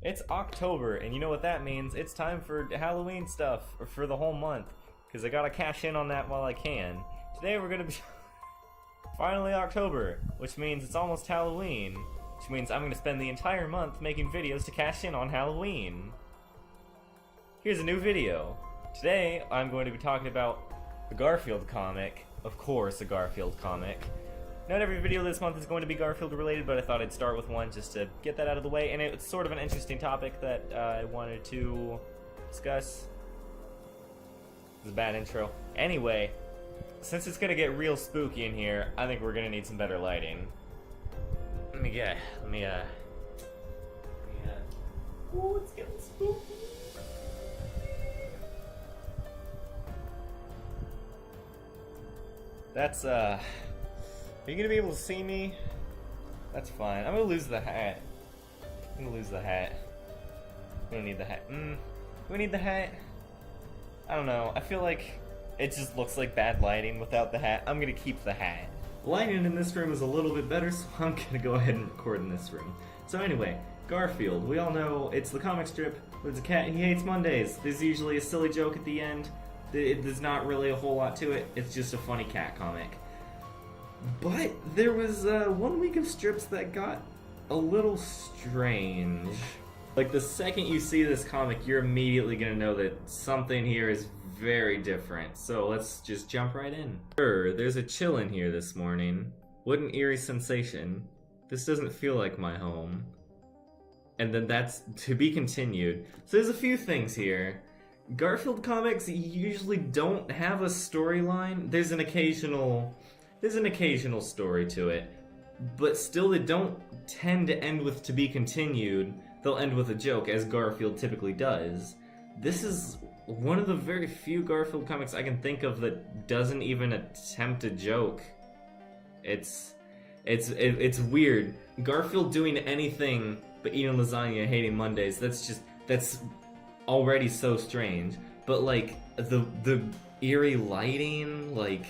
It's October, and you know what that means. It's time for Halloween stuff for the whole month, because I gotta cash in on that while I can. Today we're gonna be finally October, which means it's almost Halloween, which means I'm gonna spend the entire month making videos to cash in on Halloween. Here's a new video. Today I'm going to be talking about the Garfield comic, of course, a Garfield comic. Not every video this month is going to be Garfield related, but I thought I'd start with one just to get that out of the way, and it's sort of an interesting topic that I wanted to discuss. It's a bad intro. Anyway, since it's gonna get real spooky in here, I think we're gonna need some better lighting. Ooh, it's getting spooky. That's, are you gonna be able to see me? That's fine. I'm gonna lose the hat. I'm gonna lose the hat. We don't need the hat. Do we need the hat? I don't know. I feel like it just looks like bad lighting without the hat. I'm gonna keep the hat. Lighting in this room is a little bit better, so I'm gonna go ahead and record in this room. So anyway, Garfield. We all know it's the comic strip. There's a cat. He hates Mondays. There's usually a silly joke at the end. There's not really a whole lot to it. It's just a funny cat comic. But there was 1 week of strips that got a little strange. Like, the second you see this comic, you're immediately gonna know that something here is very different. So let's just jump right in. Sure, there's a chill in here this morning. What an eerie sensation. This doesn't feel like my home. And then that's to be continued. So there's a few things here. Garfield comics usually don't have a storyline. There's an occasional story to it, but still they don't tend to end with to be continued. They'll end with a joke, as Garfield typically does. This is one of the very few Garfield comics I can think of that doesn't even attempt a joke. It's weird. Garfield doing anything but eating lasagna and hating Mondays, that's already so strange. But like the eerie lighting, like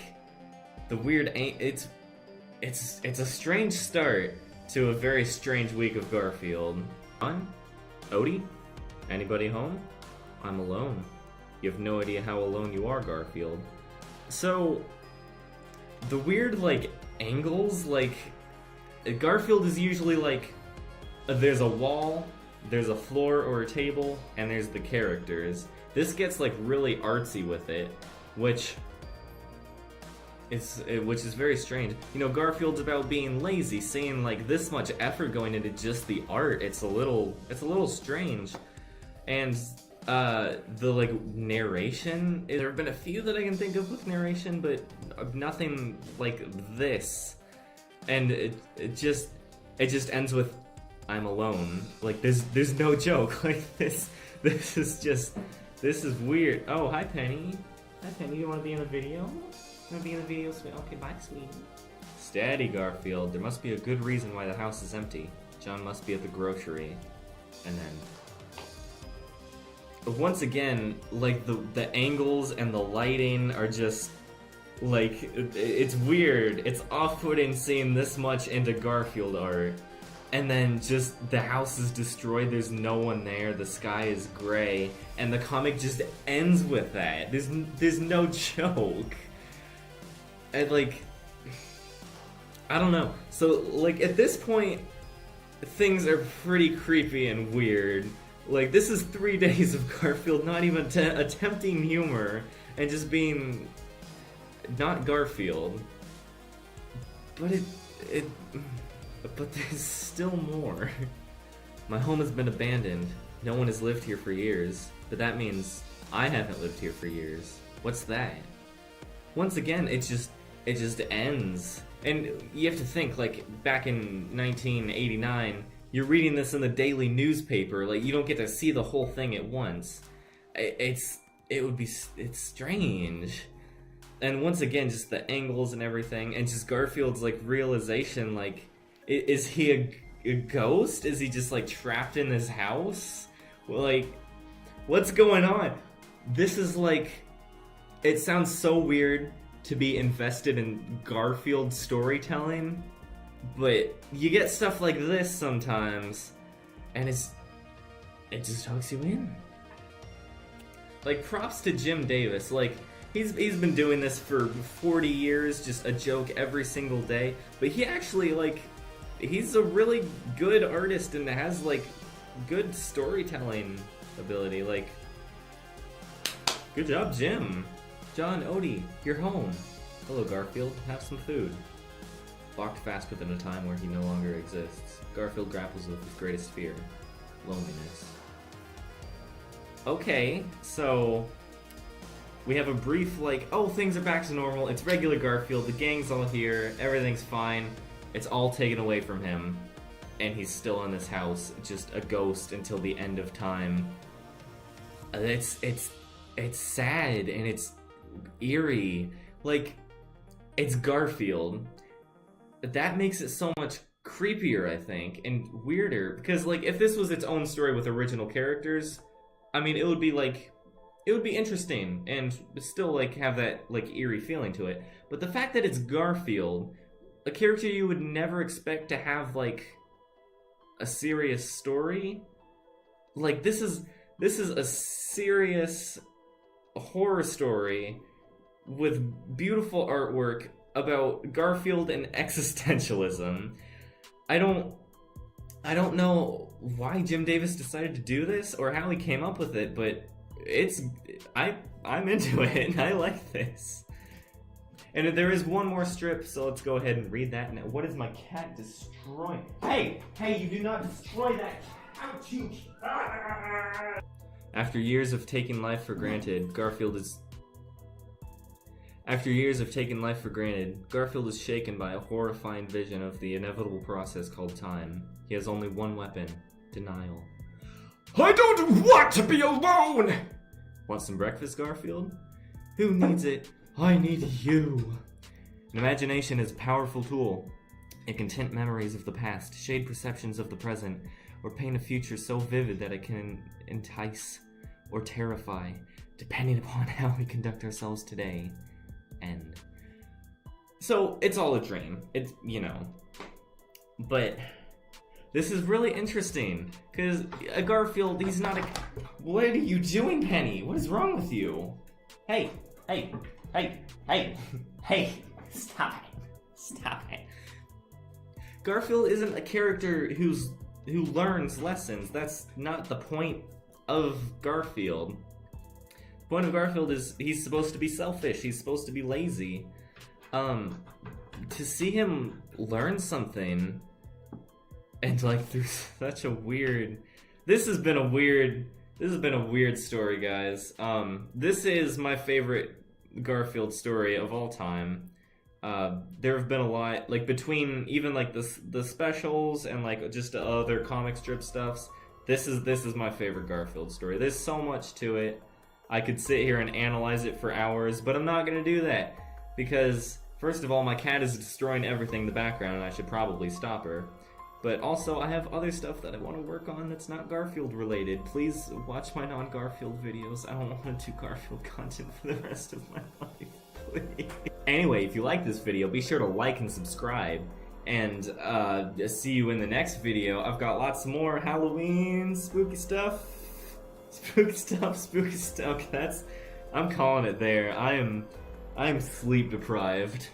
the weird, it's a strange start to a very strange week of Garfield. Odie? Anybody home? I'm alone. You have no idea how alone you are, Garfield. So, the weird, like, angles, like, Garfield is usually like, there's a wall, there's a floor or a table, and there's the characters. This gets, like, really artsy with it, which is very strange. You know, Garfield's about being lazy, seeing like this much effort going into just the art. It's a little strange. And the like narration, there have been a few that I can think of with narration, but nothing like this. And it just ends with I'm alone. Like there's no joke. Like this is weird. Oh, hi Penny. Hi Penny, you wanna be in a video? Gonna be in the video, okay, bye, sweetie. Steady, Garfield. There must be a good reason why the house is empty. John must be at the grocery. And then, once again, like the angles and the lighting are just like it's weird. It's off-putting seeing this much into Garfield art, and then just the house is destroyed. There's no one there. The sky is gray, and the comic just ends with that. There's no joke. And like, I don't know. So like at this point, things are pretty creepy and weird. Like this is 3 days of Garfield not even attempting humor and just being not Garfield. But but there's still more. My home has been abandoned. No one has lived here for years. But that means I haven't lived here for years. What's that? Once again, it just ends. And you have to think, like, back in 1989, you're reading this in the daily newspaper, like, you don't get to see the whole thing at once. It's strange. And once again, just the angles and everything, and just Garfield's, like, realization, like, is he a ghost? Is he just, like, trapped in this house? Like, what's going on? This is, like, it sounds so weird to be invested in Garfield storytelling, but you get stuff like this sometimes, and it just hooks you in. Like, props to Jim Davis. Like, he's been doing this for 40 years, just a joke every single day. But he actually, like, he's a really good artist and has, like, good storytelling ability. Like, good job, Jim. John, Odie, you're home. Hello, Garfield. Have some food. Locked fast within a time where he no longer exists, Garfield grapples with his greatest fear, loneliness. Okay, so we have a brief, like, oh, things are back to normal, it's regular Garfield, the gang's all here, everything's fine, it's all taken away from him, and he's still in this house, just a ghost until the end of time. It's sad, and it's eerie. Like, it's Garfield. That makes it so much creepier, I think, and weirder, because, like, if this was its own story with original characters, I mean, it would be interesting, and still, like, have that, like, eerie feeling to it. But the fact that it's Garfield, a character you would never expect to have, like, a serious story, like, this is a serious horror story with beautiful artwork about Garfield and existentialism. I don't know why Jim Davis decided to do this or how he came up with it, but I'm into it. I like this. And there is one more strip, so let's go ahead and read that now. What is my cat destroying? Hey, you do not destroy that couch, you... After years of taking life for granted, Garfield is shaken by a horrifying vision of the inevitable process called time. He has only one weapon: denial. I don't want to be alone! Want some breakfast, Garfield? Who needs it? I need you. An imagination is a powerful tool. It can tint memories of the past, shade perceptions of the present, or paint a future so vivid that it can entice or terrify, depending upon how we conduct ourselves today. End. So, it's all a dream. It's, you know. But this is really interesting, because Garfield, he's not a... What are you doing, Penny? What is wrong with you? Hey, stop it. Garfield isn't a character who learns lessons. That's not the point of Garfield. The point of Garfield is he's supposed to be selfish. He's supposed to be lazy. To see him learn something and, like, through such a weird... This has been a weird story, guys. This is my favorite Garfield story of all time. There have been a lot, like, between even, like, the specials and, like, just other comic strip stuffs. This is my favorite Garfield story. There's so much to it. I could sit here and analyze it for hours, but I'm not gonna do that because, first of all, my cat is destroying everything in the background, and I should probably stop her. But also, I have other stuff that I want to work on that's not Garfield related. Please watch my non-Garfield videos. I don't want to do Garfield content for the rest of my life, please. Anyway, if you like this video, be sure to like and subscribe. And see you in the next video. I've got lots more Halloween spooky stuff. I'm calling it there. I am sleep deprived.